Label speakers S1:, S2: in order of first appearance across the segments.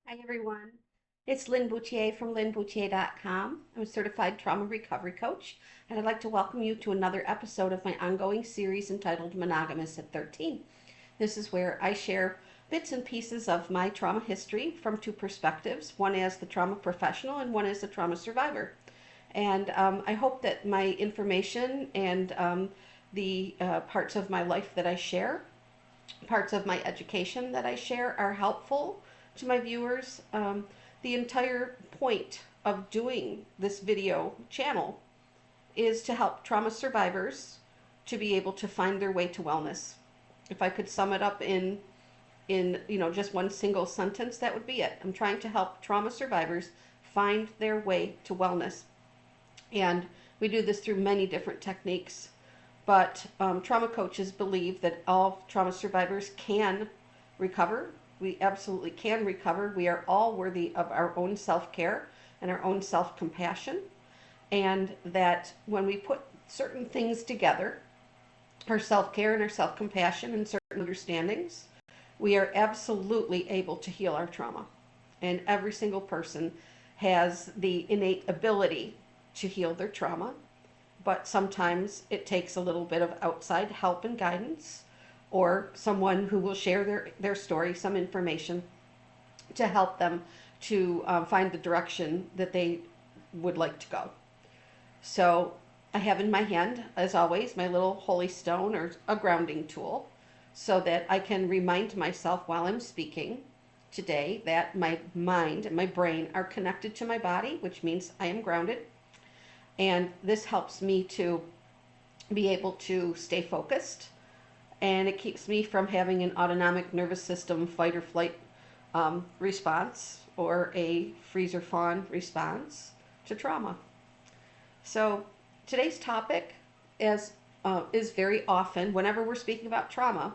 S1: Hi everyone, it's Lin Bouthillier from linbouthillier.com. I'm a certified trauma recovery coach, and I'd like to welcome you to another episode of my ongoing series entitled Monogamous at 13. This is where I share bits and pieces of my trauma history from two perspectives, one as the trauma professional and one as the trauma survivor. And I hope that my information and the parts of my life that I share, parts of my education that I share are helpful to my viewers. The entire point of doing this video channel is to help trauma survivors to be able to find their way to wellness. If I could sum it up in just one single sentence, that would be it. I'm trying to help trauma survivors find their way to wellness. And we do this through many different techniques. But trauma coaches believe that all trauma survivors can recover. We absolutely can recover. We are all worthy of our own self-care and our own self-compassion. And that when we put certain things together, our self-care and our self-compassion and certain understandings, we are absolutely able to heal our trauma. And every single person has the innate ability to heal their trauma, but sometimes it takes a little bit of outside help and guidance, or someone who will share their story, some information to help them to find the direction that they would like to go. So I have in my hand, as always, my little holy stone or a grounding tool so that I can remind myself while I'm speaking today that my mind and my brain are connected to my body, which means I am grounded. And this helps me to be able to stay focused, and it keeps me from having an autonomic nervous system fight or flight response or a freeze or fawn response to trauma. So today's topic is very often, whenever we're speaking about trauma,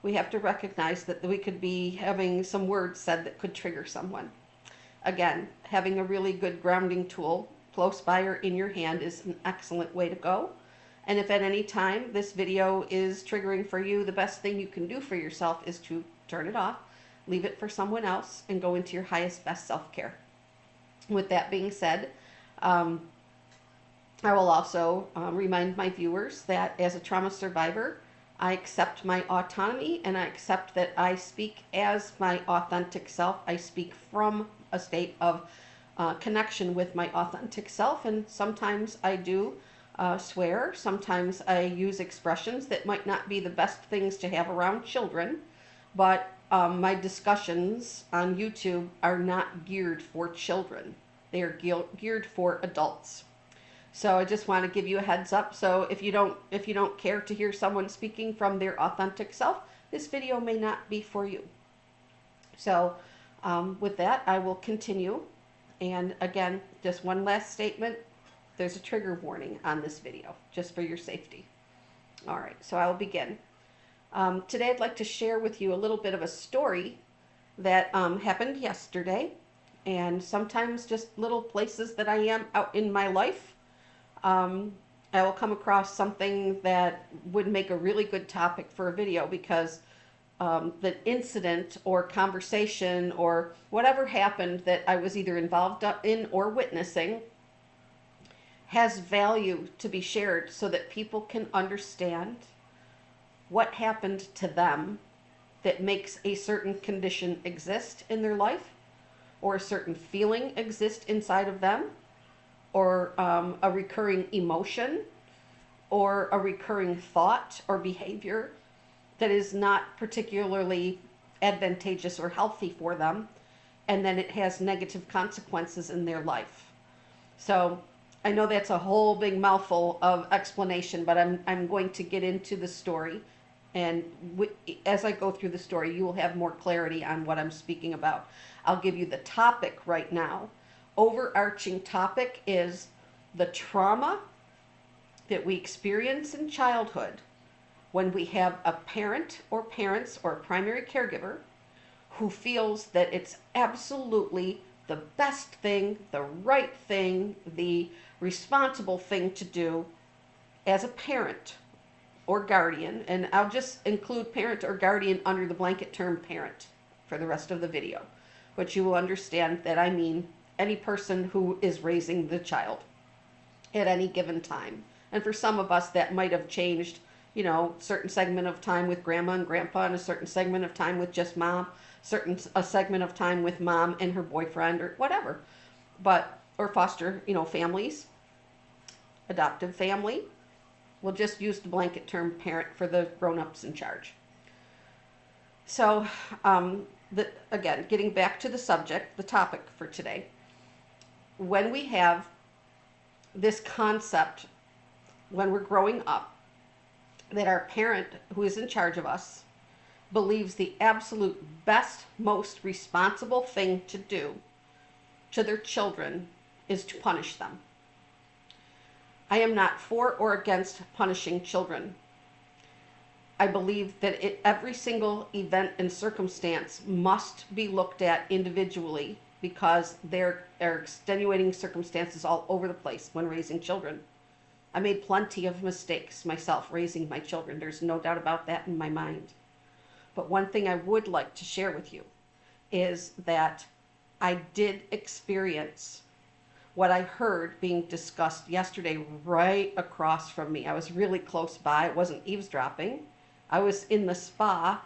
S1: we have to recognize that we could be having some words said that could trigger someone. Again, having a really good grounding tool close by or in your hand is an excellent way to go. And if at any time this video is triggering for you, the best thing you can do for yourself is to turn it off, leave it for someone else, and go into your highest, best self-care. With that being said, I will also remind my viewers that as a trauma survivor, I accept my autonomy and I accept that I speak as my authentic self. I speak from a state of connection with my authentic self, and sometimes I do swear. Sometimes I use expressions that might not be the best things to have around children, but my discussions on YouTube are not geared for children. They are geared for adults. So I just want to give you a heads up. So if you don't care to hear someone speaking from their authentic self, this video may not be for you. So with that, I will continue. And again, just one last statement. There's a trigger warning on this video, just for your safety. All right, so I will begin. Today I'd like to share with you a little bit of a story that happened yesterday, and sometimes just little places that I am out in my life. I will come across something that would make a really good topic for a video, because the incident or conversation or whatever happened that I was either involved in or witnessing has value to be shared so that people can understand what happened to them that makes a certain condition exist in their life, or a certain feeling exist inside of them, or a recurring emotion, or a recurring thought or behavior that is not particularly advantageous or healthy for them, and then it has negative consequences in their life. So I know that's a whole big mouthful of explanation, but I'm going to get into the story, and as I go through the story, you will have more clarity on what I'm speaking about. I'll give you the topic right now. Overarching topic is the trauma that we experience in childhood when we have a parent or parents or a primary caregiver who feels that it's absolutely the best thing, the right thing, the responsible thing to do as a parent or guardian. And I'll just include parent or guardian under the blanket term parent for the rest of the video. but you will understand that I mean any person who is raising the child at any given time. And for some of us, that might have changed, certain segment of time with grandma and grandpa, and a certain segment of time with just mom, a segment of time with mom and her boyfriend, or whatever. But, or foster, families, adoptive family. We'll just use the blanket term parent for the grown-ups in charge. So, again, getting back to the subject, the topic for today, when we have this concept, when we're growing up, that our parent who is in charge of us believes the absolute best, most responsible thing to do to their children is to punish them. I am not for or against punishing children. I believe that every single event and circumstance must be looked at individually, because there are extenuating circumstances all over the place when raising children. I made plenty of mistakes myself raising my children. There's no doubt about that in my mind. But one thing I would like to share with you is that I did experience what I heard being discussed yesterday right across from me. I was really close by. It wasn't eavesdropping. I was in the spa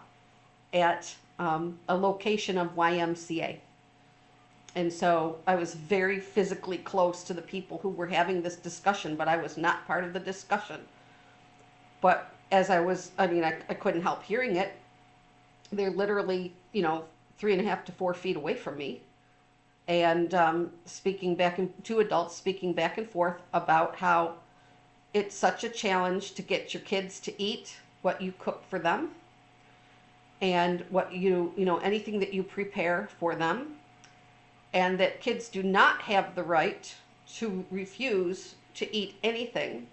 S1: at a location of YMCA. And so I was very physically close to the people who were having this discussion, but I was not part of the discussion. But as I couldn't help hearing it. They're literally, 3.5 to 4 feet away from me. And two adults speaking back and forth about how it's such a challenge to get your kids to eat what you cook for them, and what anything that you prepare for them, and that kids do not have the right to refuse to eat anything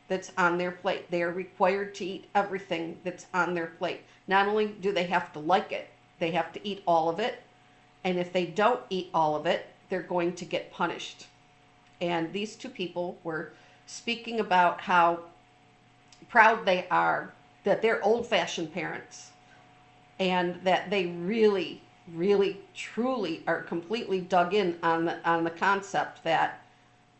S1: that's on their plate. They are required to eat everything that's on their plate. Not only do they have to like it, they have to eat all of it. And if they don't eat all of it, they're going to get punished. And these two people were speaking about how proud they are that they're old-fashioned parents, and that they really, really, truly are completely dug in on the concept that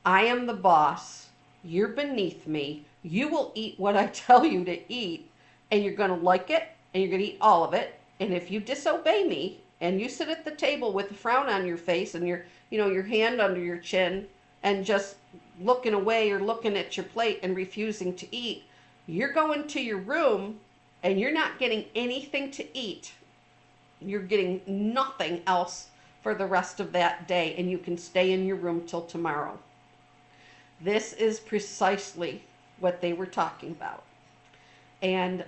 S1: I am the boss, you're beneath me, you will eat what I tell you to eat, and you're going to like it, and you're going to eat all of it. And if you disobey me, and you sit at the table with a frown on your face and your hand under your chin and just looking away or looking at your plate and refusing to eat, you're going to your room and you're not getting anything to eat. You're getting nothing else for the rest of that day, and you can stay in your room till tomorrow. This is precisely what they were talking about. And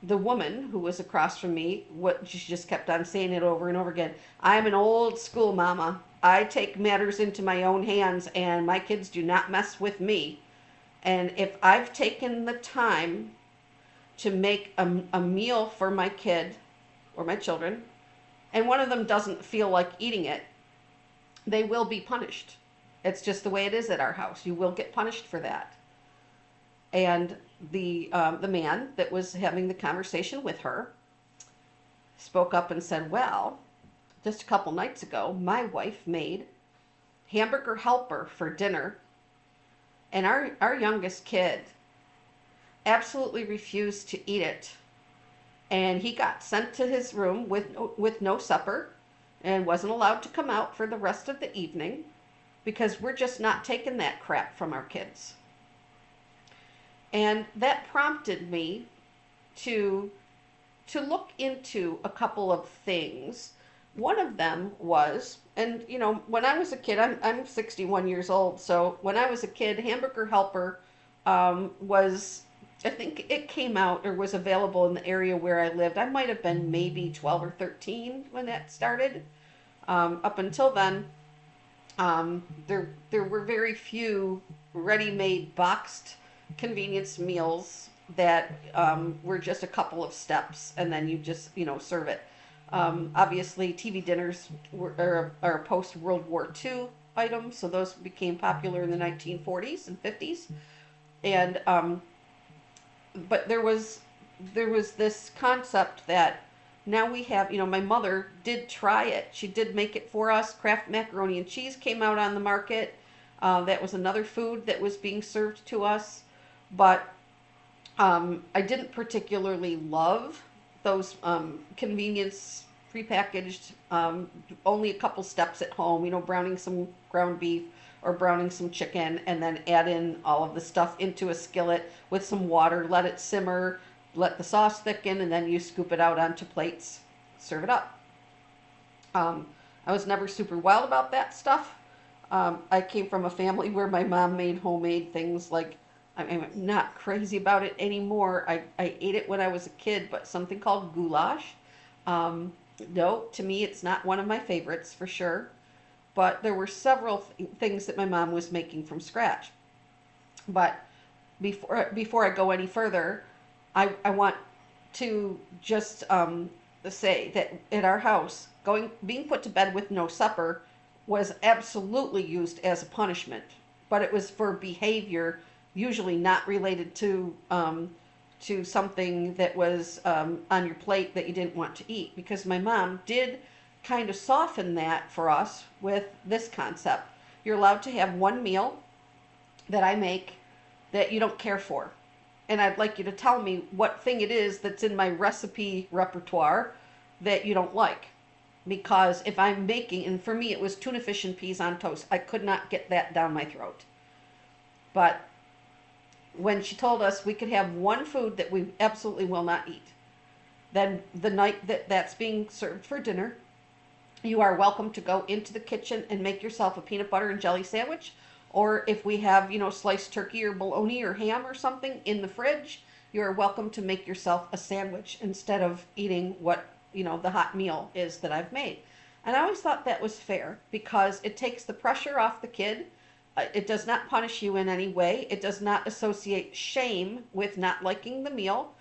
S1: the woman who was across from me, she just kept on saying it over and over again. I'm an old school mama. I take matters into my own hands, and my kids do not mess with me. And if I've taken the time to make a meal for my kid or my children, and one of them doesn't feel like eating it, they will be punished. It's just the way it is at our house. You will get punished for that. And the man that was having the conversation with her spoke up and said, well, just a couple nights ago, my wife made hamburger helper for dinner, and our youngest kid absolutely refused to eat it. And he got sent to his room with no supper and wasn't allowed to come out for the rest of the evening, because we're just not taking that crap from our kids. And that prompted me to look into a couple of things. One of them was, and when I was a kid, I'm 61 years old, so when I was a kid, hamburger helper was, I think it came out or was available in the area where I lived. I might have been maybe 12 or 13 when that started. Up until then, there were very few ready-made boxed convenience meals that were just a couple of steps, and then you just serve it. Obviously, TV dinners are a post-World War II item, so those became popular in the 1940s and 50s. And but there was this concept that Now we have, my mother did try it. She did make it for us. Kraft macaroni and cheese came out on the market. That was another food that was being served to us. But I didn't particularly love those convenience prepackaged, only a couple steps at home, browning some ground beef or browning some chicken, and then add in all of the stuff into a skillet with some water, let it simmer, let the sauce thicken, and then you scoop it out onto plates, serve it up. I was never super wild about that stuff. I came from a family where my mom made homemade things like, I'm not crazy about it anymore. I ate it when I was a kid, but something called goulash. No, to me, it's not one of my favorites for sure. But there were several things that my mom was making from scratch. But before I go any further, I want to just say that at our house, being put to bed with no supper was absolutely used as a punishment. But it was for behavior usually not related to something that was on your plate that you didn't want to eat. Because my mom did kind of soften that for us with this concept. You're allowed to have one meal that I make that you don't care for. And I'd like you to tell me what thing it is that's in my recipe repertoire that you don't like. Because if I'm making, and for me it was tuna fish and peas on toast, I could not get that down my throat. But when she told us we could have one food that we absolutely will not eat, then the night that that's being served for dinner, you are welcome to go into the kitchen and make yourself a peanut butter and jelly sandwich. Or if we have, sliced turkey or bologna or ham or something in the fridge, you are welcome to make yourself a sandwich instead of eating what, the hot meal is that I've made. And I always thought that was fair because it takes the pressure off the kid. It does not punish you in any way. It does not associate shame with not liking the meal.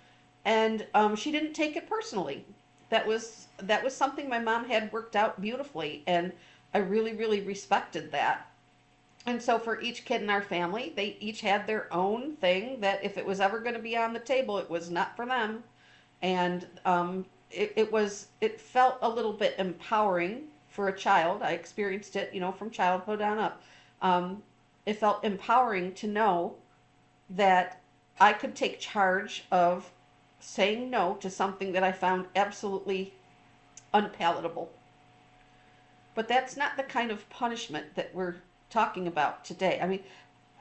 S1: And she didn't take it personally. That was something my mom had worked out beautifully, and I really, really respected that. And so for each kid in our family, they each had their own thing that if it was ever going to be on the table, it was not for them. And it felt a little bit empowering for a child. I experienced it, from childhood on up. It felt empowering to know that I could take charge of saying no to something that I found absolutely unpalatable. But that's not the kind of punishment that we're talking about today. I mean,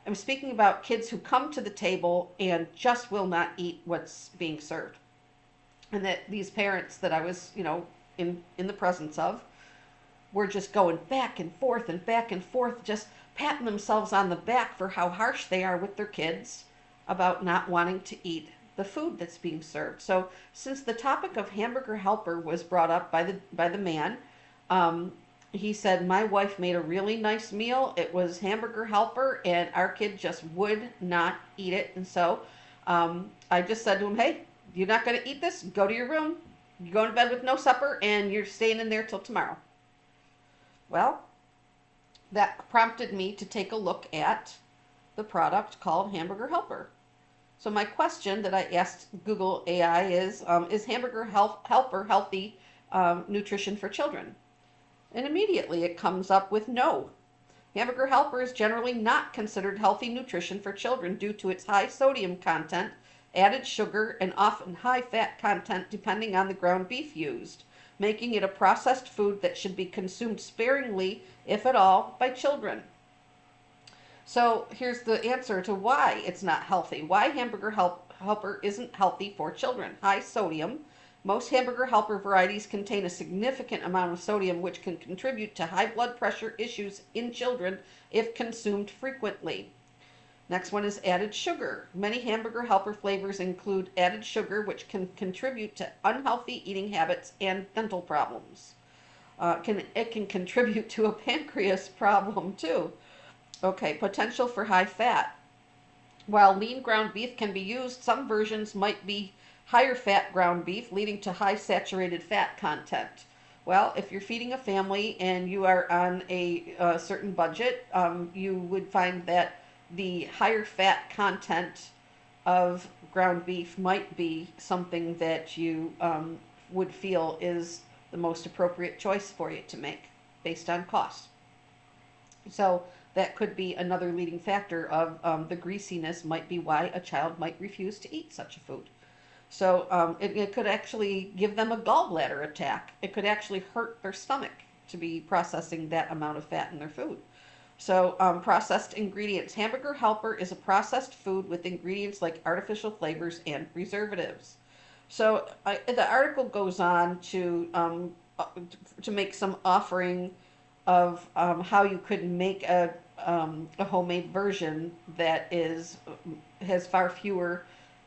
S1: I'm speaking about kids who come to the table and just will not eat what's being served. And that these parents that I was, in the presence of were just going back and forth, just patting themselves on the back for how harsh they are with their kids about not wanting to eat the food that's being served. So since the topic of hamburger helper was brought up by the man, he said, my wife made a really nice meal. It was hamburger helper, and our kid just would not eat it. And so I just said to him, hey, you're not going to eat this? Go to your room. You're going to bed with no supper, and you're staying in there till tomorrow. Well, that prompted me to take a look at the product called Hamburger Helper. So my question that I asked Google AI is Hamburger Helper healthy nutrition for children? And immediately it comes up with no. Hamburger Helper is generally not considered healthy nutrition for children due to its high sodium content, added sugar, and often high fat content depending on the ground beef used, making it a processed food that should be consumed sparingly, if at all, by children. So here's the answer to why it's not healthy. Why Hamburger Helper isn't healthy for children. High sodium. Most Hamburger Helper varieties contain a significant amount of sodium, which can contribute to high blood pressure issues in children if consumed frequently. Next one is added sugar. Many Hamburger Helper flavors include added sugar, which can contribute to unhealthy eating habits and dental problems. It can contribute to a pancreas problem too. Okay, potential for high fat. While lean ground beef can be used, some versions might be higher fat ground beef, leading to high saturated fat content. Well, if you're feeding a family and you are on a certain budget, you would find that the higher fat content of ground beef might be something that you would feel is the most appropriate choice for you to make based on cost. So that could be another leading factor of the greasiness might be why a child might refuse to eat such a food. So it could actually give them a gallbladder attack. It could actually hurt their stomach to be processing that amount of fat in their food. So processed ingredients. Hamburger Helper is a processed food with ingredients like artificial flavors and preservatives. So the article goes on to make some offering of how you could make a homemade version that has far fewer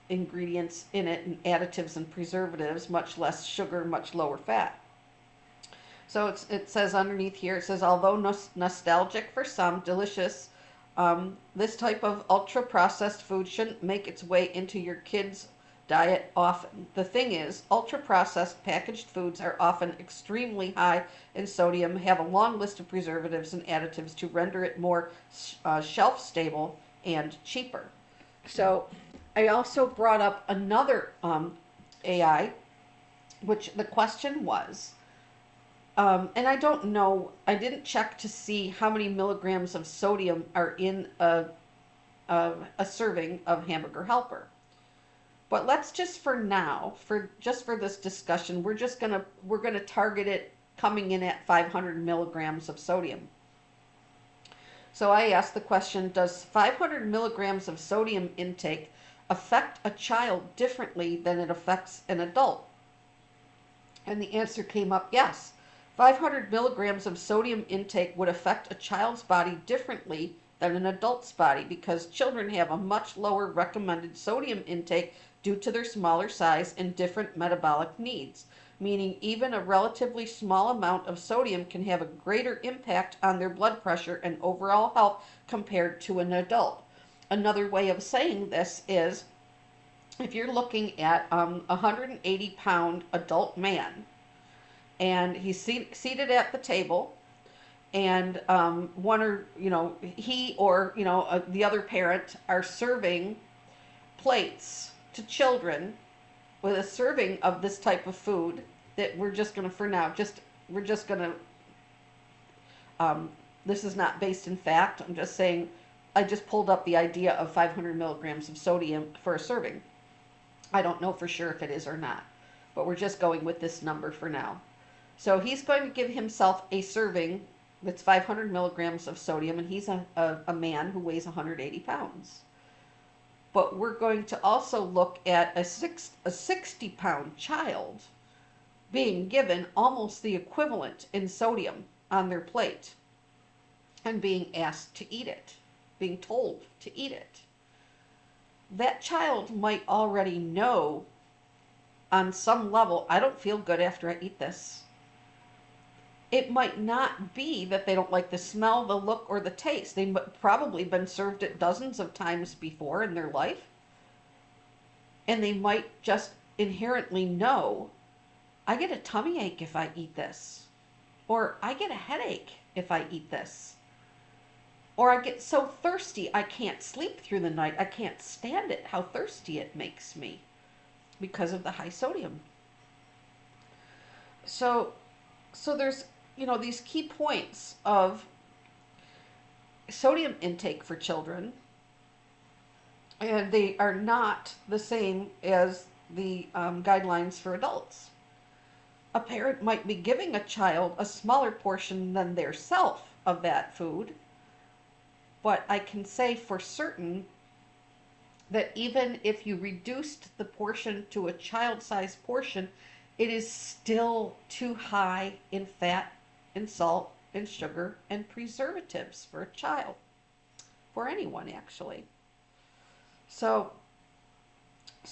S1: ingredients in it and additives and preservatives, much less sugar, much lower fat. So it says underneath here, it says, although nostalgic for some, delicious, this type of ultra-processed food shouldn't make its way into your kids' diet often. The thing is, ultra-processed packaged foods are often extremely high in sodium, have a long list of preservatives and additives to render it more shelf-stable and cheaper. So I also brought up another AI, which the question was, and I don't know, I didn't check to see how many milligrams of sodium are in a serving of Hamburger Helper. But let's just for now, for this discussion, we're gonna target it coming in at 500 milligrams of sodium. So I asked the question, does 500 milligrams of sodium intake affect a child differently than it affects an adult? And the answer came up, yes. 500 milligrams of sodium intake would affect a child's body differently than an adult's body because children have a much lower recommended sodium intake due to their smaller size and different metabolic needs, meaning even a relatively small amount of sodium can have a greater impact on their blood pressure and overall health compared to an adult. Another way of saying this is, if you're looking at a 180-pound adult man, and he's seated at the table, and he or the other parent are serving plates to children with a serving of this type of food that we're just going to, for now, this is not based in fact. I'm just saying, I just pulled up the idea of 500 milligrams of sodium for a serving. I don't know for sure if it is or not, but we're just going with this number for now. So he's going to give himself a serving that's 500 milligrams of sodium, and he's a man who weighs 180 pounds. But we're going to also look at a 60-pound child being given almost the equivalent in sodium on their plate and being asked to eat it, being told to eat it. That child might already know on some level, I don't feel good after I eat this. It might not be that they don't like the smell, the look, or the taste. They've probably been served it dozens of times before in their life. And they might just inherently know, I get a tummy ache if I eat this. Or I get a headache if I eat this. Or I get so thirsty I can't sleep through the night. I can't stand it, how thirsty it makes me because of the high sodium. So there's these key points of sodium intake for children, and they are not the same as the guidelines for adults. A parent might be giving a child a smaller portion than their self of that food, but I can say for certain that even if you reduced the portion to a child-sized portion, it is still too high in fat and salt and sugar and preservatives for a child, for anyone actually. So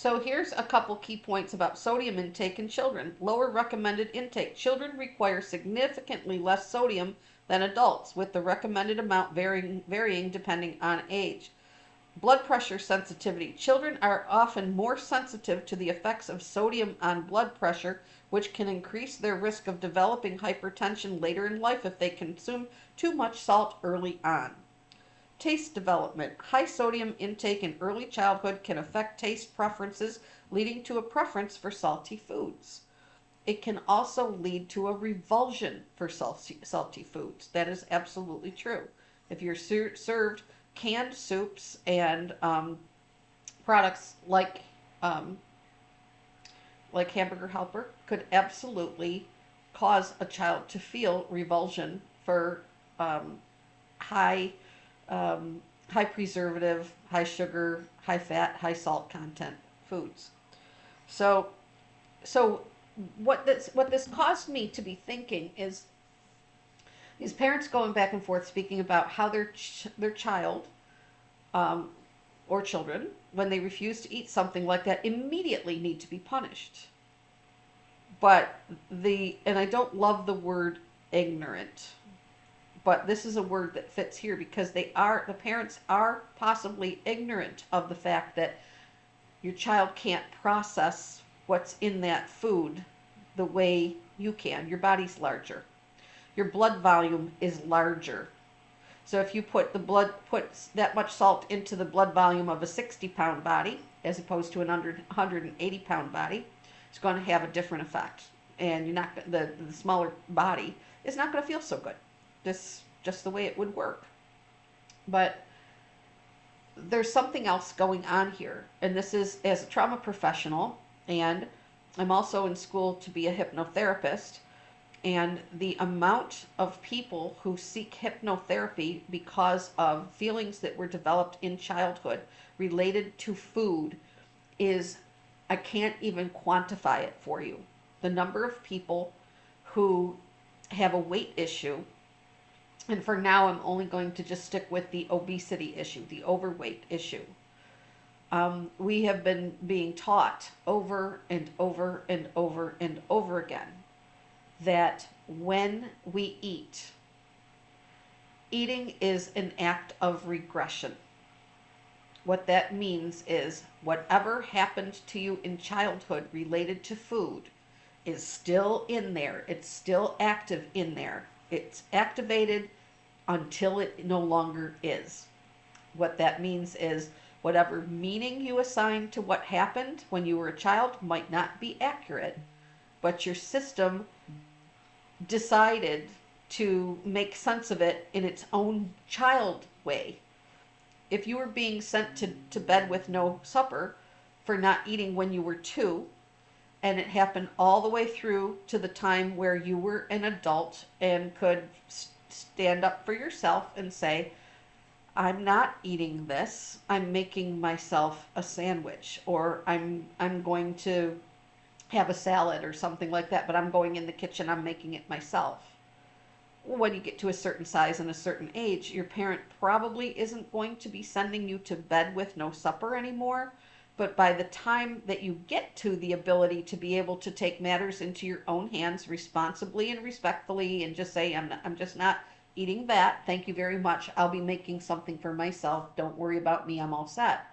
S1: here's a couple key points about sodium intake in children. Lower recommended intake. Children require significantly less sodium than adults, with the recommended amount varying depending on age. Blood pressure sensitivity. Children are often more sensitive to the effects of sodium on blood pressure, which can increase their risk of developing hypertension later in life if they consume too much salt early on. Taste development. High sodium intake in early childhood can affect taste preferences, leading to a preference for salty foods. it can also lead to a revulsion for salty foods. That is absolutely true. If you're served canned soups and products um, like Hamburger Helper, could absolutely cause a child to feel revulsion for um, high high preservative, high sugar, high fat, high salt content foods. So so what this caused me to be thinking is these parents going back and forth speaking about how their child um, or children, when they refuse to eat something like that, immediately need to be punished. But and I don't love the word ignorant, but this is a word that fits here because the parents are possibly ignorant of the fact that your child can't process what's in that food the way you can. Your body's larger. Your blood volume is larger. So if you put that much salt into the blood volume of a 60-pound body as opposed to an 180-pound body, it's going to have a different effect. And you're not the smaller body is not going to feel so good. This just the way it would work. But there's something else going on here, and this is as a trauma professional, and I'm also in school to be a hypnotherapist. And the amount of people who seek hypnotherapy because of feelings that were developed in childhood related to food is, I can't even quantify it for you. The number of people who have a weight issue, and for now I'm only going to just stick with the obesity issue, the overweight issue. We have been being taught over and over and over and over again that when we eat, eating is an act of regression. What that means is whatever happened to you in childhood related to food is still in there. It's still active in there. It's activated until it no longer is. What that means is whatever meaning you assign to what happened when you were a child might not be accurate, but your system decided to make sense of it in its own child way. If you were being sent to bed with no supper for not eating when you were 2, and it happened all the way through to the time where you were an adult and could stand up for yourself and say, I'm not eating this, I'm making myself a sandwich, or I'm going to have a salad or something like that, but I'm going in the kitchen, I'm making it myself. When you get to a certain size and a certain age, your parent probably isn't going to be sending you to bed with no supper anymore. But by the time that you get to the ability to be able to take matters into your own hands responsibly and respectfully and just say, I'm just not eating that, thank you very much, I'll be making something for myself, don't worry about me, I'm all set.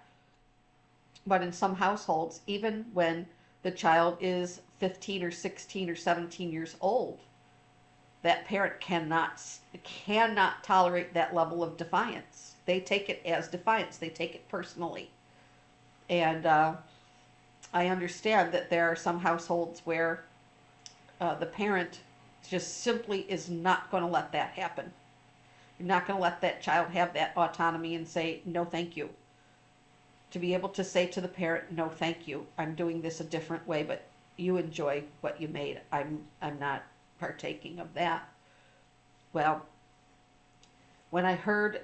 S1: But in some households, even when the child is 15 or 16 or 17 years old, that parent cannot tolerate that level of defiance. They take it as defiance. They take it personally. And I understand that there are some households where the parent just simply is not going to let that happen. You're not going to let that child have that autonomy and say, no, thank you. To be able to say to the parent, no, thank you, I'm doing this a different way, but you enjoy what you made. I'm not partaking of that. Well, when I heard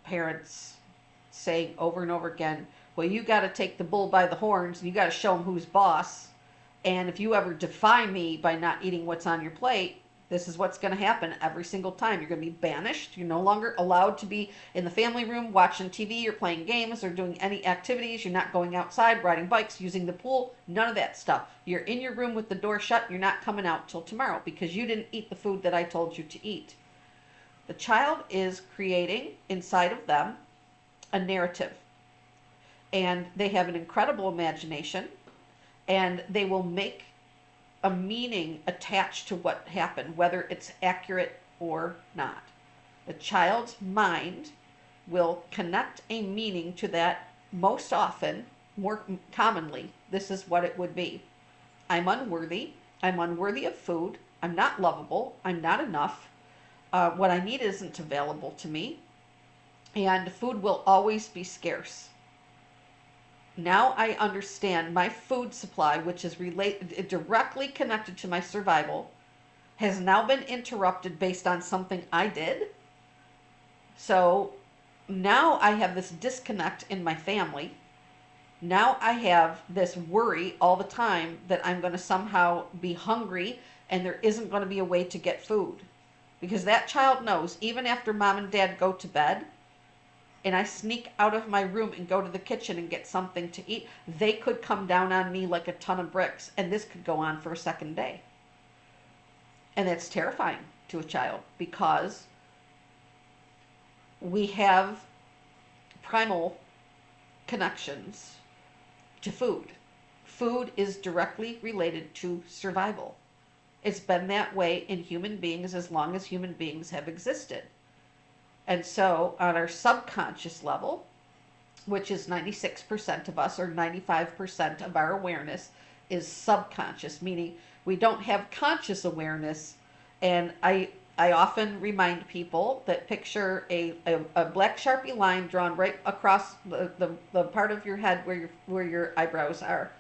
S1: parents saying over and over again, well, you got to take the bull by the horns, and you got to show them who's boss, and if you ever defy me by not eating what's on your plate, this is what's going to happen every single time. You're going to be banished. You're no longer allowed to be in the family room watching TV or playing games or doing any activities. You're not going outside, riding bikes, using the pool, none of that stuff. You're in your room with the door shut. You're not coming out till tomorrow because you didn't eat the food that I told you to eat. The child is creating inside of them a narrative, and they have an incredible imagination, and they will make a meaning attached to what happened, whether it's accurate or not. The child's mind will connect a meaning to that. Most often, more commonly, this is what it would be. I'm unworthy, I'm unworthy of food. I'm not lovable. I'm not enough. What I need isn't available to me. And food will always be scarce. Now I understand my food supply, which is directly connected to my survival, has now been interrupted based on something I did. So now I have this disconnect in my family. Now I have this worry all the time that I'm going to somehow be hungry and there isn't going to be a way to get food. Because that child knows, even after mom and dad go to bed, and I sneak out of my room and go to the kitchen and get something to eat, they could come down on me like a ton of bricks, and this could go on for a second day. And that's terrifying to a child because we have primal connections to food. Food is directly related to survival. It's been that way in human beings as long as human beings have existed. And so on our subconscious level, which is 96% of us, or 95% of our awareness is subconscious, meaning we don't have conscious awareness. And I often remind people that picture a black Sharpie line drawn right across the part of your head where your eyebrows are.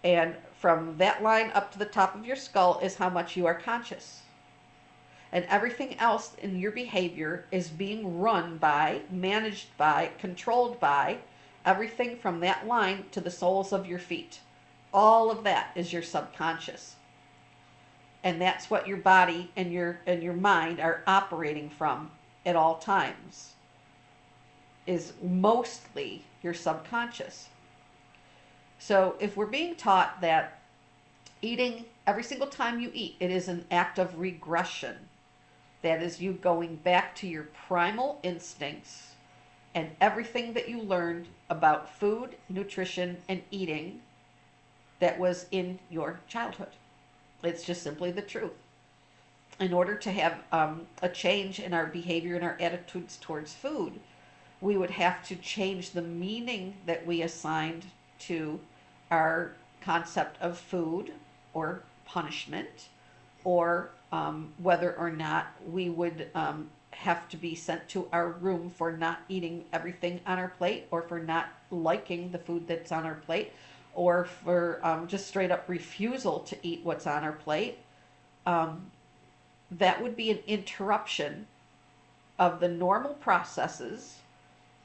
S1: And from that line up to the top of your skull is how much you are conscious. And everything else in your behavior is being run by, managed by, controlled by everything from that line to the soles of your feet. All of that is your subconscious. And that's what your body and your mind are operating from at all times, is mostly your subconscious. So if we're being taught that eating, every single time you eat, it is an act of regression. That is you going back to your primal instincts and everything that you learned about food, nutrition, and eating that was in your childhood. It's just simply the truth. In order to have a change in our behavior and our attitudes towards food, we would have to change the meaning that we assigned to our concept of food or punishment, or whether or not we would have to be sent to our room for not eating everything on our plate, or for not liking the food that's on our plate, or for just straight up refusal to eat what's on our plate. That would be an interruption of the normal processes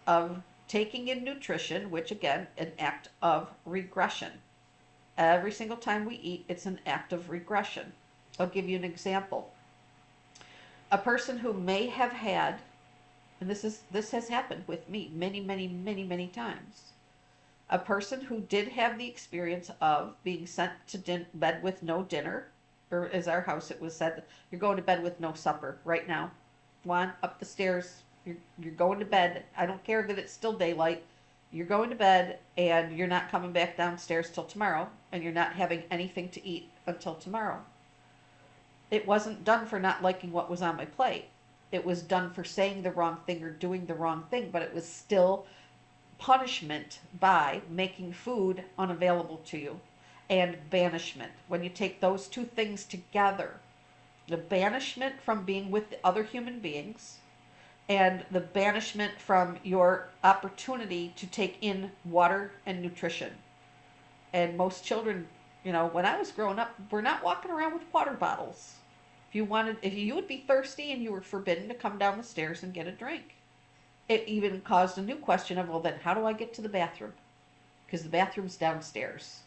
S1: of taking in nutrition, which again, an act of regression. Every single time we eat, it's an act of regression. I'll give you an example. A person who may have had, and this has happened with me many times. A person who did have the experience of being sent to bed with no dinner, or as our house it was said, you're going to bed with no supper right now. One, up the stairs, you're going to bed. I don't care that it's still daylight. You're going to bed and you're not coming back downstairs till tomorrow, and you're not having anything to eat until tomorrow. It wasn't done for not liking what was on my plate. It was done for saying the wrong thing or doing the wrong thing, but it was still punishment by making food unavailable to you, and banishment. When you take those two things together, the banishment from being with other human beings and the banishment from your opportunity to take in water and nutrition. And most children, when I was growing up, we're not walking around with water bottles. If you would be thirsty and you were forbidden to come down the stairs and get a drink. It even caused a new question of, well, then how do I get to the bathroom? Because the bathroom's downstairs.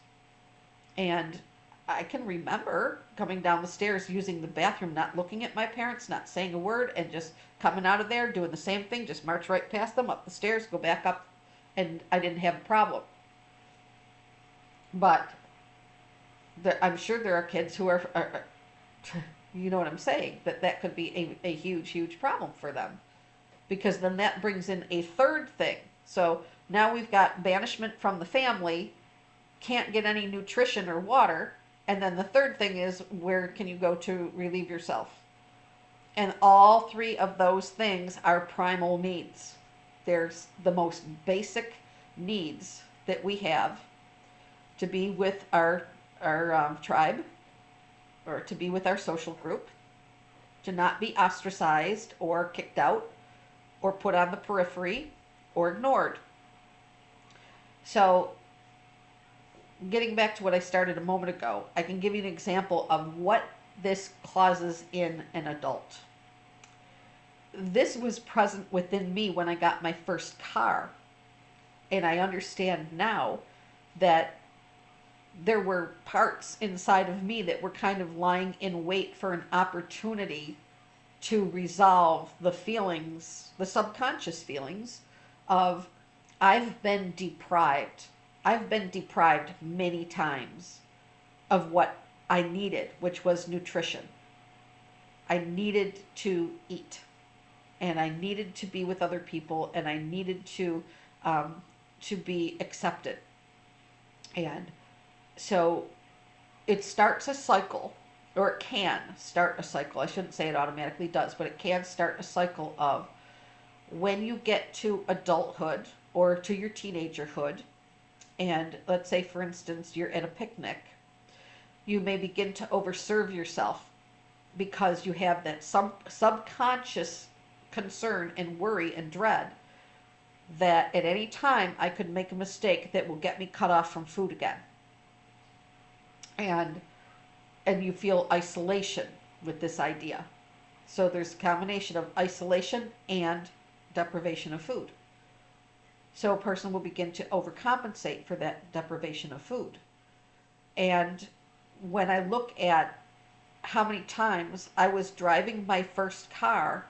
S1: And I can remember coming down the stairs, using the bathroom, not looking at my parents, not saying a word, and just coming out of there, doing the same thing, just march right past them, up the stairs, go back up, and I didn't have a problem. But I'm sure there are kids who are you know what I'm saying, that could be a huge problem for them. Because then that brings in a third thing. So now we've got banishment from the family, can't get any nutrition or water, and then the third thing is, where can you go to relieve yourself? And all three of those things are primal needs. There's the most basic needs that we have to be with our tribe, or to be with our social group, to not be ostracized or kicked out or put on the periphery or ignored. So, getting back to what I started a moment ago, I can give you an example of what this causes in an adult. This was present within me when I got my first car. And I understand now that there were parts inside of me that were kind of lying in wait for an opportunity to resolve the feelings, the subconscious feelings of I've been deprived. I've been deprived many times of what I needed, which was nutrition. I needed to eat, and I needed to be with other people, and I needed to be accepted. And so it starts a cycle, or it can start a cycle. I shouldn't say it automatically does, but it can start a cycle of when you get to adulthood or to your teenagerhood, and let's say, for instance, you're at a picnic, you may begin to overserve yourself because you have that subconscious concern and worry and dread that at any time I could make a mistake that will get me cut off from food again. And you feel isolation with this idea. So there's a combination of isolation and deprivation of food. So a person will begin to overcompensate for that deprivation of food. And when I look at how many times I was driving my first car,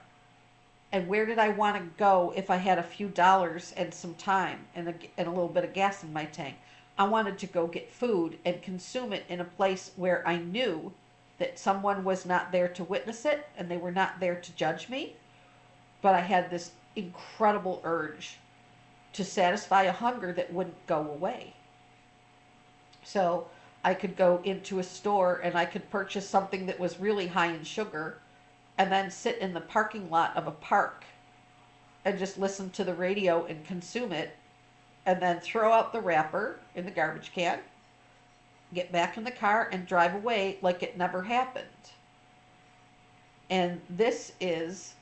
S1: and where did I want to go if I had a few dollars and some time and a little bit of gas in my tank? I wanted to go get food and consume it in a place where I knew that someone was not there to witness it and they were not there to judge me. But I had this incredible urge to satisfy a hunger that wouldn't go away. So I could go into a store and I could purchase something that was really high in sugar and then sit in the parking lot of a park and just listen to the radio and consume it, and then throw out the wrapper in the garbage can, get back in the car, and drive away like it never happened. And this is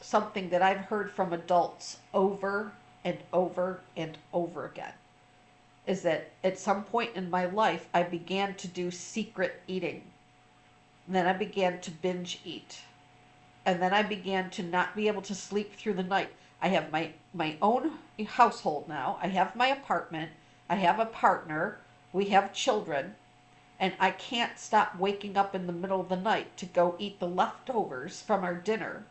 S1: something that I've heard from adults over and over and over again, is that at some point in my life, I began to do secret eating. And then I began to binge eat. And then I began to not be able to sleep through the night. I have my own household now. I have my apartment. I have a partner. We have children. And I can't stop waking up in the middle of the night to go eat the leftovers from our dinner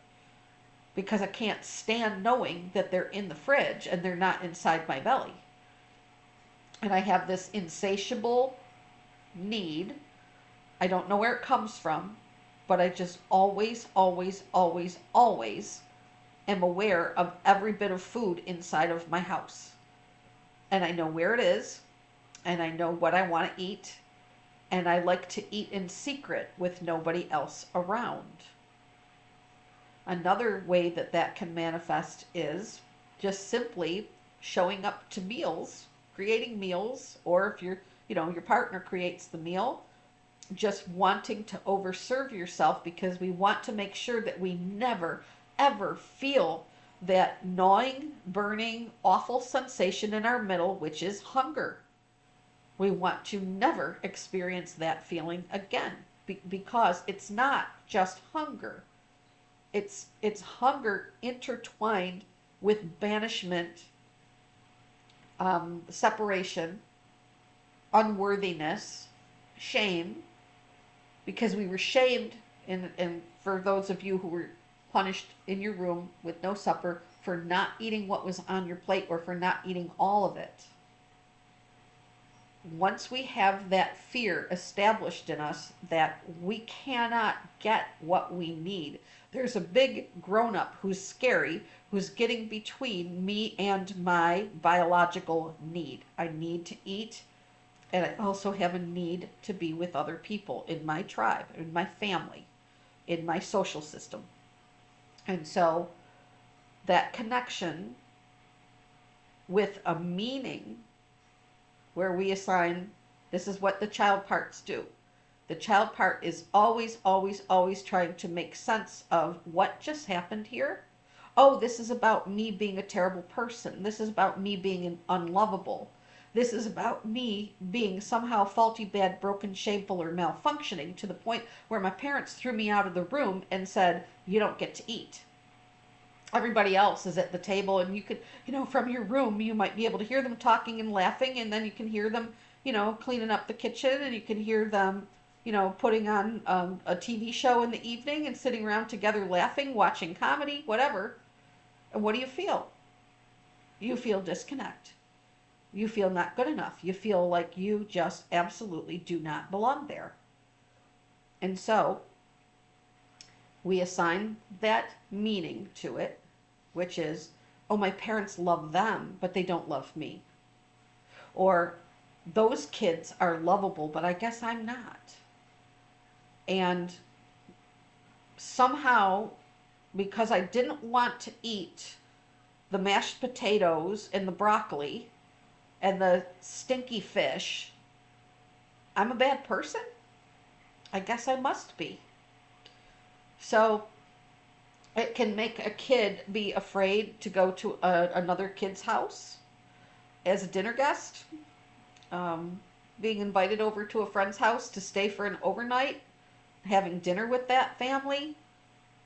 S1: because I can't stand knowing that they're in the fridge and they're not inside my belly. And I have this insatiable need. I don't know where it comes from, but I just always am aware of every bit of food inside of my house. And I know where it is, and I know what I want to eat, and I like to eat in secret with nobody else around. Another way that that can manifest is just simply showing up to meals, creating meals, or if your partner creates the meal, just wanting to overserve yourself because we want to make sure that we never, ever feel that gnawing, burning, awful sensation in our middle, which is hunger. We want to never experience that feeling again because it's not just hunger. It's hunger intertwined with banishment, separation, unworthiness, shame, because we were shamed, and for those of you who were punished in your room with no supper for not eating what was on your plate or for not eating all of it. Once we have that fear established in us that we cannot get what we need, there's a big grown-up who's scary, who's getting between me and my biological need. I need to eat, and I also have a need to be with other people in my tribe, in my family, in my social system. And so that connection with a meaning where we assign, this is what the child parts do. The child part is always, always, always trying to make sense of what just happened here. Oh, this is about me being a terrible person. This is about me being unlovable. This is about me being somehow faulty, bad, broken, shameful, or malfunctioning to the point where my parents threw me out of the room and said, you don't get to eat. Everybody else is at the table, and you could, from your room, you might be able to hear them talking and laughing, and then you can hear them, cleaning up the kitchen, and you can hear them, putting on a TV show in the evening and sitting around together laughing, watching comedy, whatever. And what do you feel? You feel disconnect. You feel not good enough. You feel like you just absolutely do not belong there. And so we assign that meaning to it, which is, oh, my parents love them, but they don't love me. Or those kids are lovable, but I guess I'm not. And somehow, because I didn't want to eat the mashed potatoes and the broccoli and the stinky fish, I'm a bad person? I guess I must be. So it can make a kid be afraid to go to another kid's house as a dinner guest. Being invited over to a friend's house to stay for an overnight, having dinner with that family,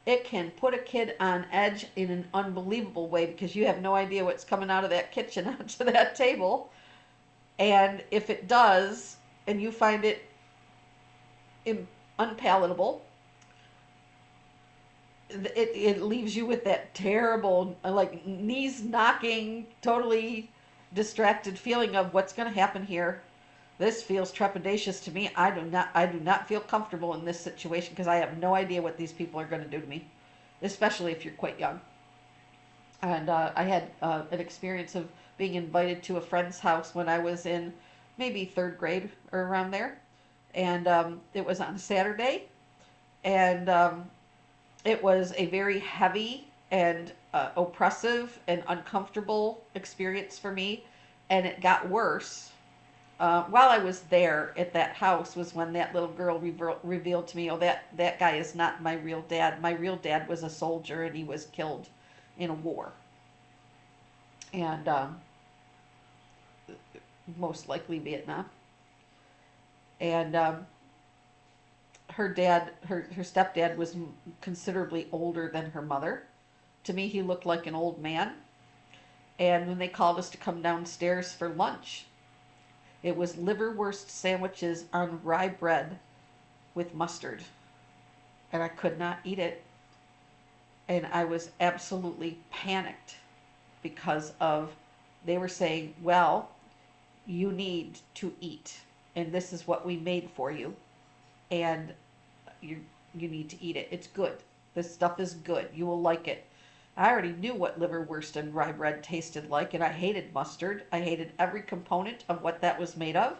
S1: it can put a kid on edge in an unbelievable way because you have no idea what's coming out of that kitchen onto that table. And if it does, and you find it unpalatable, it leaves you with that terrible, like, knees knocking, totally distracted feeling of what's going to happen here. This feels trepidatious to me. I do not feel comfortable in this situation because I have no idea what these people are going to do to me, especially if you're quite young. And I had an experience of being invited to a friend's house when I was in maybe third grade or around there. And it was on a Saturday. And it was a very heavy and oppressive and uncomfortable experience for me. And it got worse. While I was there at that house was when that little girl revealed to me, oh, that guy is not my real dad. My real dad was a soldier and he was killed in a war. And most likely Vietnam. And her stepdad was considerably older than her mother. To me, he looked like an old man. And when they called us to come downstairs for lunch, it was liverwurst sandwiches on rye bread with mustard. And I could not eat it. And I was absolutely panicked because they were saying, well, you need to eat. And this is what we made for you. And you need to eat it. It's good. This stuff is good. You will like it. I already knew what liverwurst and rye bread tasted like, and I hated mustard. I hated every component of what that was made of.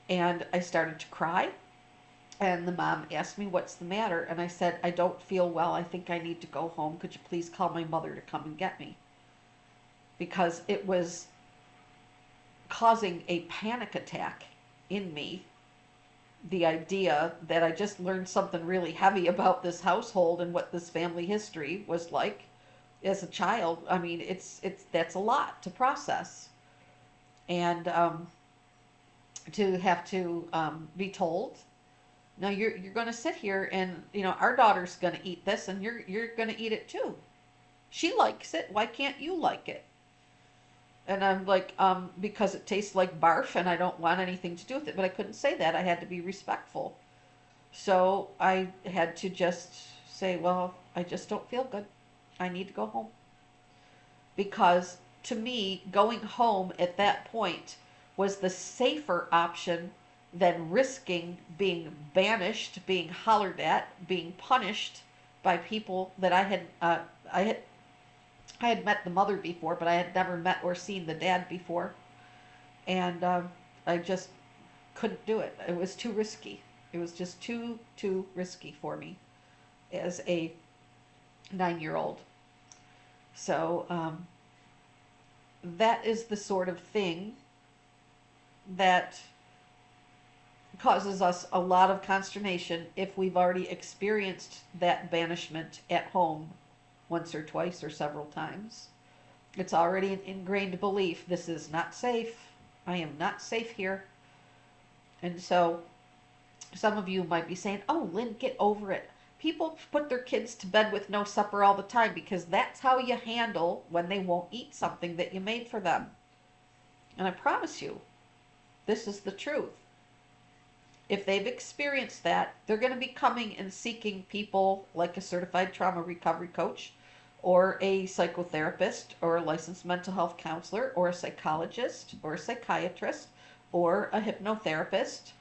S1: And I started to cry. And the mom asked me, what's the matter? And I said, I don't feel well. I think I need to go home. Could you please call my mother to come and get me? Because it was causing a panic attack in me. The idea that I just learned something really heavy about this household and what this family history was like as a child. I mean, that's a lot to process. And to have to be told, no, you're going to sit here and, our daughter's going to eat this and you're going to eat it too. She likes it. Why can't you like it? And I'm like, because it tastes like barf and I don't want anything to do with it. But I couldn't say that. I had to be respectful. So I had to just say, well, I just don't feel good. I need to go home. Because to me, going home at that point was the safer option than risking being banished, being hollered at, being punished by people that I had met the mother before, but I had never met or seen the dad before. And I just couldn't do it. It was too risky. It was just too risky for me as a 9-year-old. So that is the sort of thing that
S2: causes us a lot of consternation if we've already experienced that banishment at home once or twice or several times. It's already an ingrained belief, this is not safe. I am not safe here. And so some of you might be saying, oh, Lynn, get over it. People put their kids to bed with no supper all the time because that's how you handle when they won't eat something that you made for them. And I promise you, this is the truth. If they've experienced that, they're going to be coming and seeking people like a certified trauma recovery coach or a psychotherapist or a licensed mental health counselor or a psychologist or a psychiatrist or a hypnotherapist,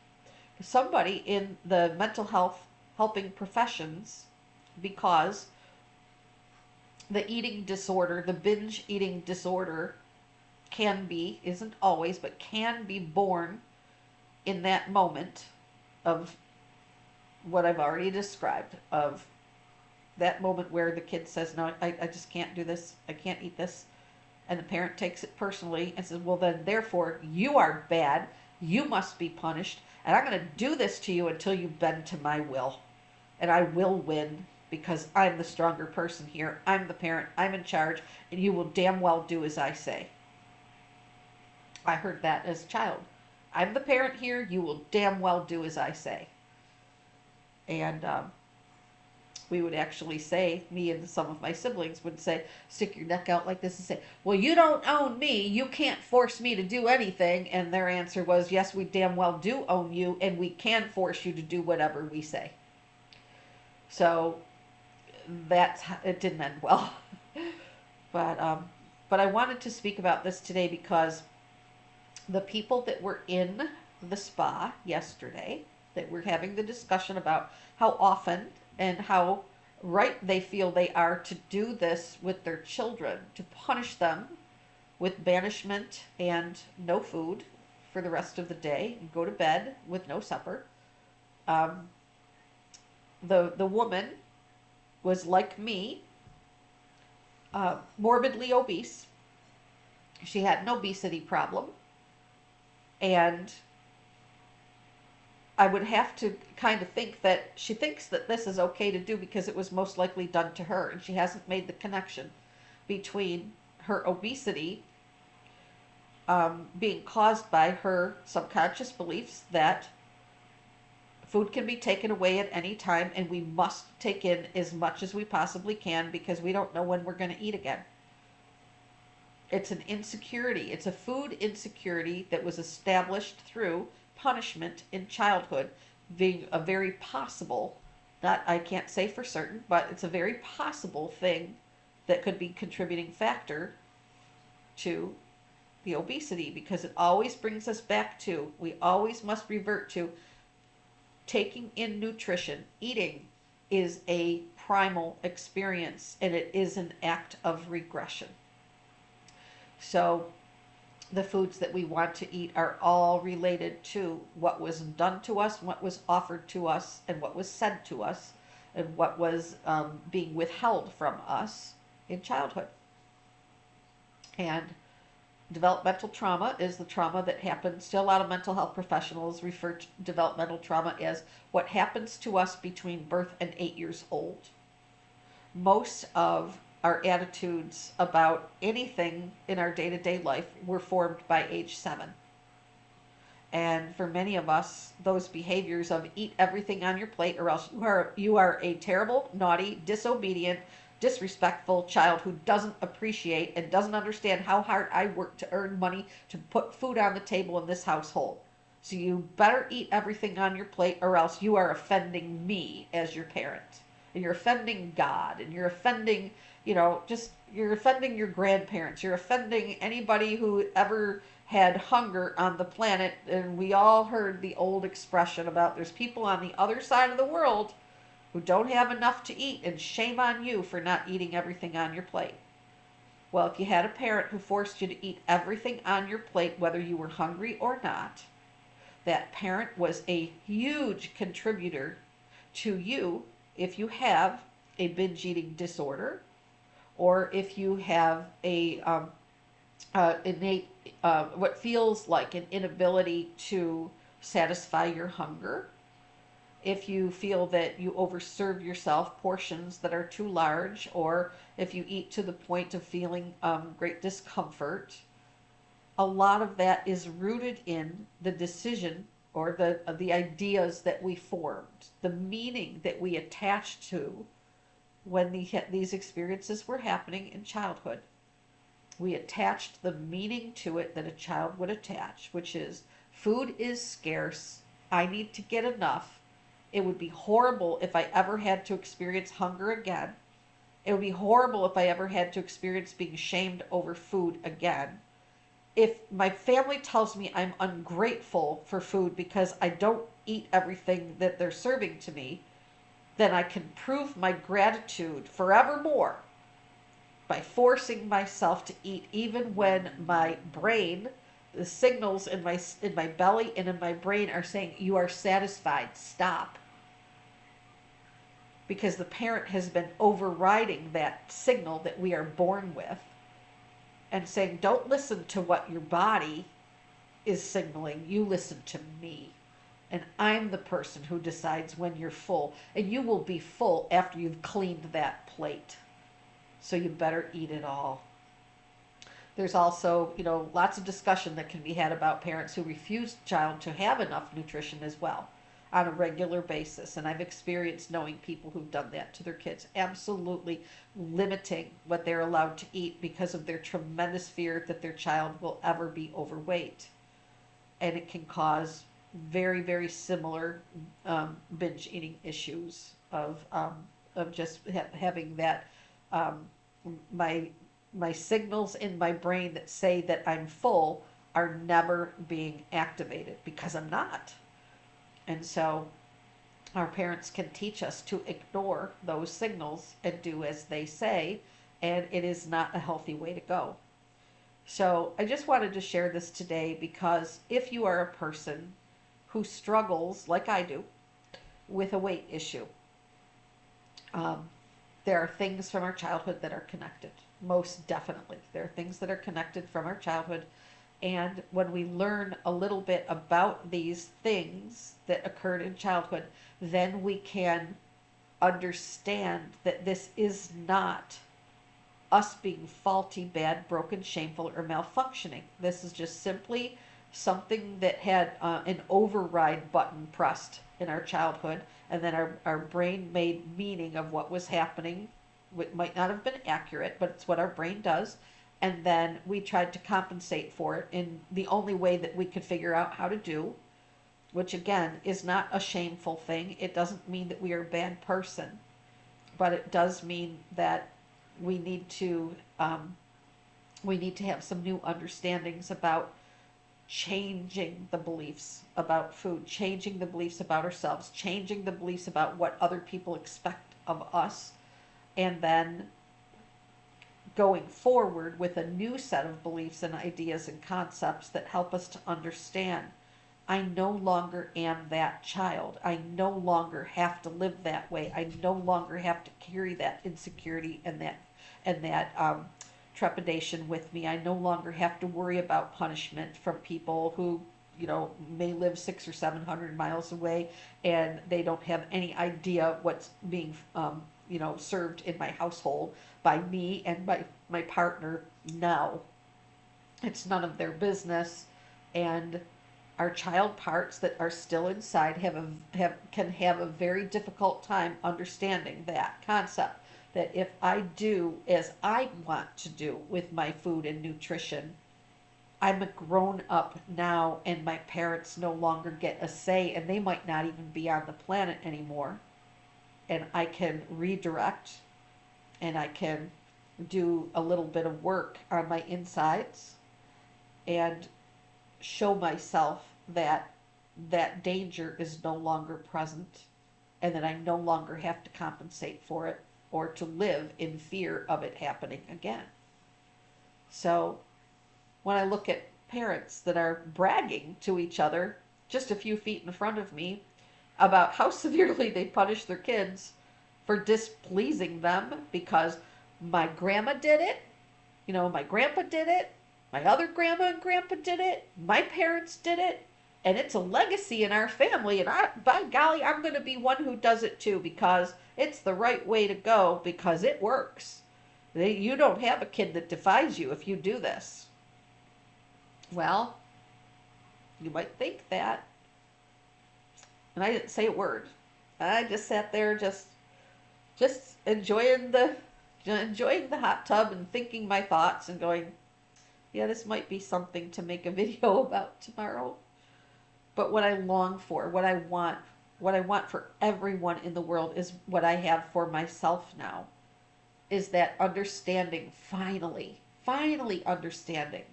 S2: somebody in the mental health helping professions, because the eating disorder, the binge eating disorder, can be, isn't always, but can be born in that moment of what I've already described, of that moment where the kid says, no, I just can't do this, I can't eat this, and the parent takes it personally and says, well, then therefore you are bad, you must be punished, and I'm going to do this to you until you bend to my will, and I will win because I'm the stronger person here, I'm the parent, I'm in charge, and you will damn well do as I say. I heard that as a child. I'm the parent here, you will damn well do as I say. And we would actually say, me and some of my siblings would say, stick your neck out like this and say, well, you don't own me, you can't force me to do anything. And their answer was, yes, we damn well do own you, and we can force you to do whatever we say. So it didn't end well. but I wanted to speak about this today because the people that were in the spa yesterday, that were having the discussion about how often and how right they feel they are to do this with their children, to punish them with banishment and no food for the rest of the day, and go to bed with no supper. The woman was like me, morbidly obese. She had an obesity problem. And I would have to kind of think that she thinks that this is okay to do because it was most likely done to her. And she hasn't made the connection between her obesity being caused by her subconscious beliefs that food can be taken away at any time and we must take in as much as we possibly can because we don't know when we're going to eat again. It's an insecurity. It's a food insecurity that was established through punishment in childhood, being a very possible, not I can't say for certain, but it's a very possible thing that could be contributing factor to the obesity, because it always brings us back to, we always must revert to taking in nutrition. Eating is a primal experience and it is an act of regression. So the foods that we want to eat are all related to what was done to us, what was offered to us, and what was said to us, and what was being withheld from us in childhood. And developmental trauma is the trauma that happens to a lot of mental health professionals refer to developmental trauma as what happens to us between birth and 8 years old. Most of our attitudes about anything in our day-to-day life were formed by age 7. And for many of us, those behaviors of eat everything on your plate or else you are a terrible, naughty, disobedient, disrespectful child who doesn't appreciate and doesn't understand how hard I work to earn money to put food on the table in this household. So you better eat everything on your plate or else you are offending me as your parent. And you're offending God, and you're offending, you're offending your grandparents. You're offending anybody who ever had hunger on the planet. And we all heard the old expression about there's people on the other side of the world who don't have enough to eat, and shame on you for not eating everything on your plate. Well, if you had a parent who forced you to eat everything on your plate, whether you were hungry or not, that parent was a huge contributor to you if you have a binge eating disorder, or if you have a innate, what feels like an inability to satisfy your hunger. If you feel that you overserve yourself, portions that are too large, or if you eat to the point of feeling great discomfort, a lot of that is rooted in the decision or the ideas that we formed, the meaning that we attached to when these experiences were happening in childhood. We attached the meaning to it that a child would attach, which is food is scarce, I need to get enough. It would be horrible if I ever had to experience hunger again. It would be horrible if I ever had to experience being shamed over food again. If my family tells me I'm ungrateful for food because I don't eat everything that they're serving to me, then I can prove my gratitude forevermore by forcing myself to eat even when my brain, the signals in my belly and in my brain are saying you are satisfied, stop. Because the parent has been overriding that signal that we are born with and saying, don't listen to what your body is signaling, you listen to me. And I'm the person who decides when you're full. And you will be full after you've cleaned that plate. So you better eat it all. There's also, lots of discussion that can be had about parents who refuse child to have enough nutrition as well on a regular basis. And I've experienced knowing people who've done that to their kids, absolutely limiting what they're allowed to eat because of their tremendous fear that their child will ever be overweight. And it can cause very, very similar binge eating issues of just having that my signals in my brain that say that I'm full are never being activated because I'm not. And so our parents can teach us to ignore those signals and do as they say, and it is not a healthy way to go. So I just wanted to share this today because if you are a person who struggles, like I do, with a weight issue, there are things from our childhood that are connected. Most definitely. There are things that are connected from our childhood. And when we learn a little bit about these things that occurred in childhood, then we can understand that this is not us being faulty, bad, broken, shameful, or malfunctioning. This is just simply something that had an override button pressed in our childhood, and then our brain made meaning of what was happening. It might not have been accurate, but it's what our brain does. And then we tried to compensate for it in the only way that we could figure out how to do, which again is not a shameful thing. It doesn't mean that we are a bad person, but it does mean that we need to have some new understandings about changing the beliefs about food, changing the beliefs about ourselves, changing the beliefs about what other people expect of us, and then going forward with a new set of beliefs and ideas and concepts that help us to understand I no longer am that child. I no longer have to live that way. I no longer have to carry that insecurity and that trepidation with me. I no longer have to worry about punishment from people who, may live 600 or 700 miles away and they don't have any idea what's being, served in my household by me and my partner now. It's none of their business. And our child parts that are still inside can have a very difficult time understanding that concept, that if I do as I want to do with my food and nutrition, I'm a grown up now and my parents no longer get a say and they might not even be on the planet anymore. And I can redirect and I can do a little bit of work on my insides and show myself that that danger is no longer present and that I no longer have to compensate for it or to live in fear of it happening again. So when I look at parents that are bragging to each other just a few feet in front of me about how severely they punish their kids for displeasing them because my grandma did it, my grandpa did it, my other grandma and grandpa did it, my parents did it, And it's a legacy in our family. And by golly, I'm going to be one who does it too, because it's the right way to go, because it works. You don't have a kid that defies you if you do this. Well, you might think that. And I didn't say a word. I just sat there, just enjoying the hot tub and thinking my thoughts and going, yeah, this might be something to make a video about tomorrow. But what I long for, what I want for everyone in the world is what I have for myself now, is that understanding, finally understanding.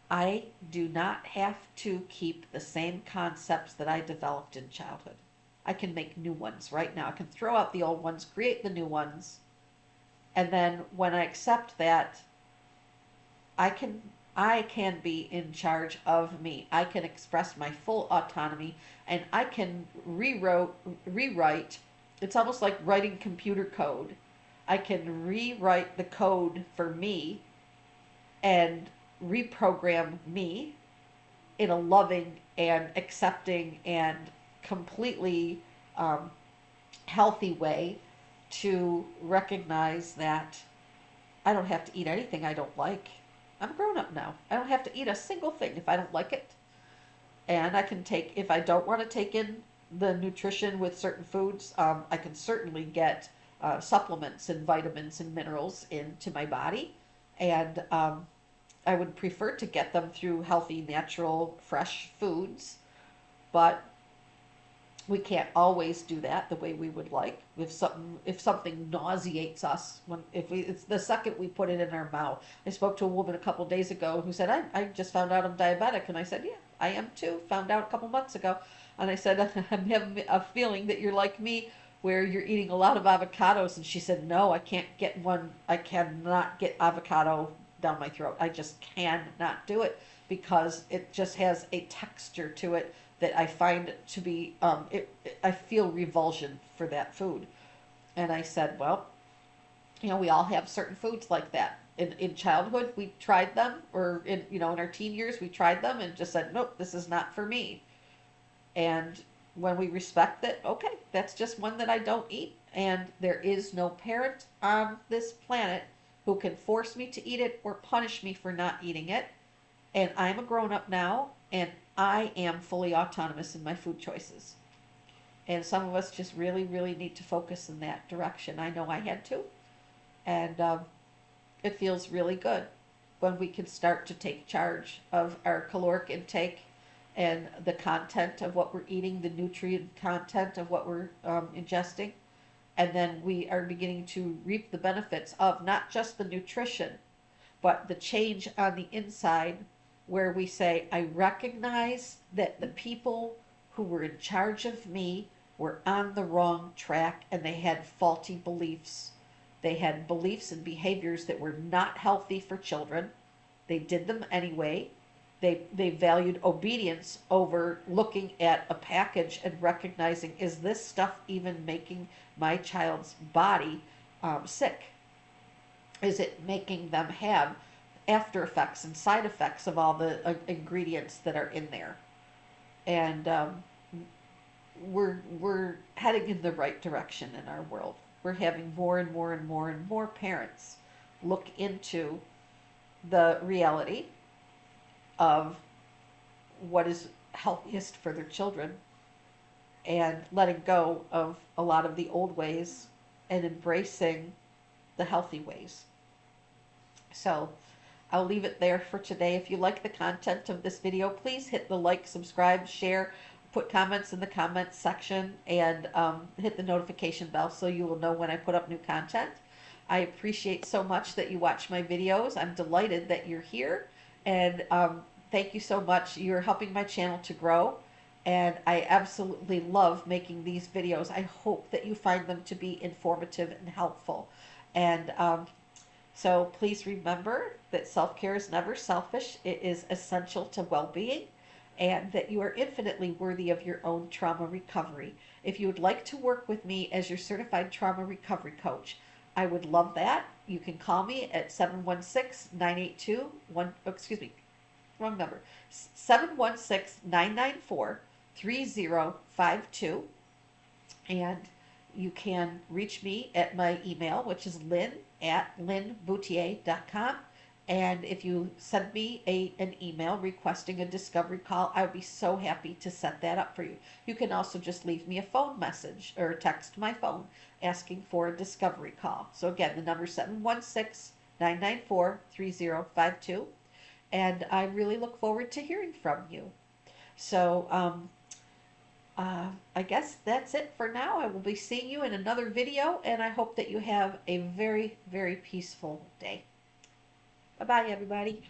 S2: I do not have to keep the same concepts that I developed in childhood. I can make new ones right now. I can throw out the old ones, create the new ones. And then when I accept that, I can be in charge of me. I can express my full autonomy, and I can rewrite. It's almost like writing computer code. I can rewrite the code for me and reprogram me in a loving and accepting and completely healthy way, to recognize that I don't have to eat anything I don't like. I'm grown up now. I don't have to eat a single thing if I don't like it. And I can take, if I don't want to take in the nutrition with certain foods, I can certainly get supplements and vitamins and minerals into my body. And I would prefer to get them through healthy, natural, fresh foods. But we can't always do that the way we would like. If something nauseates us, it's the second we put it in our mouth. I spoke to a woman a couple of days ago who said, I just found out I'm diabetic. And I said, yeah, I am too. Found out a couple months ago. And I said, I'm having a feeling that you're like me, where you're eating a lot of avocados. And she said, no, I can't get one. I cannot get avocado down my throat. I just cannot do it, because it just has a texture to it that I find to be, I feel revulsion for that food. And I said, well, we all have certain foods like that. In childhood, we tried them, or in our teen years, we tried them and just said, nope, this is not for me. And when we respect that, okay, that's just one that I don't eat. And there is no parent on this planet who can force me to eat it or punish me for not eating it. And I'm a grown up now, and I am fully autonomous in my food choices. And some of us just really, really need to focus in that direction. I know I had to. And it feels really good when we can start to take charge of our caloric intake and the content of what we're eating, the nutrient content of what we're ingesting. And then we are beginning to reap the benefits of not just the nutrition, but the change on the inside, where we say, I recognize that the people who were in charge of me were on the wrong track, and they had faulty beliefs. They had beliefs and behaviors that were not healthy for children. They did them anyway. They valued obedience over looking at a package and recognizing, is this stuff even making my child's body sick? Is it making them have after effects and side effects of all the ingredients that are in there? And we're heading in the right direction in our world. We're having more and more and more and more parents look into the reality of what is healthiest for their children, and letting go of a lot of the old ways and embracing the healthy ways. So I'll leave it there for today. If you like the content of this video, please hit the like, subscribe, share, put comments in the comments section, and hit the notification bell so you will know when I put up new content. I appreciate so much that you watch my videos. I'm delighted that you're here, and thank you so much. You're helping my channel to grow, and I absolutely love making these videos. I hope that you find them to be informative and helpful. And so please remember that self-care is never selfish. It is essential to well-being, and that you are infinitely worthy of your own trauma recovery. If you would like to work with me as your certified trauma recovery coach, I would love that. You can call me at 716-982-1, excuse me, wrong number, 716-994-3052. And you can reach me at my email, which is lynn@linbouthillier.com. And if you send me an email requesting a discovery call, I would be so happy to set that up for you. You can also just leave me a phone message or text my phone asking for a discovery call. So again, the number is 716-994-3052. And I really look forward to hearing from you. So I guess that's it for now. I will be seeing you in another video, and I hope that you have a very, very peaceful day. Bye-bye, everybody.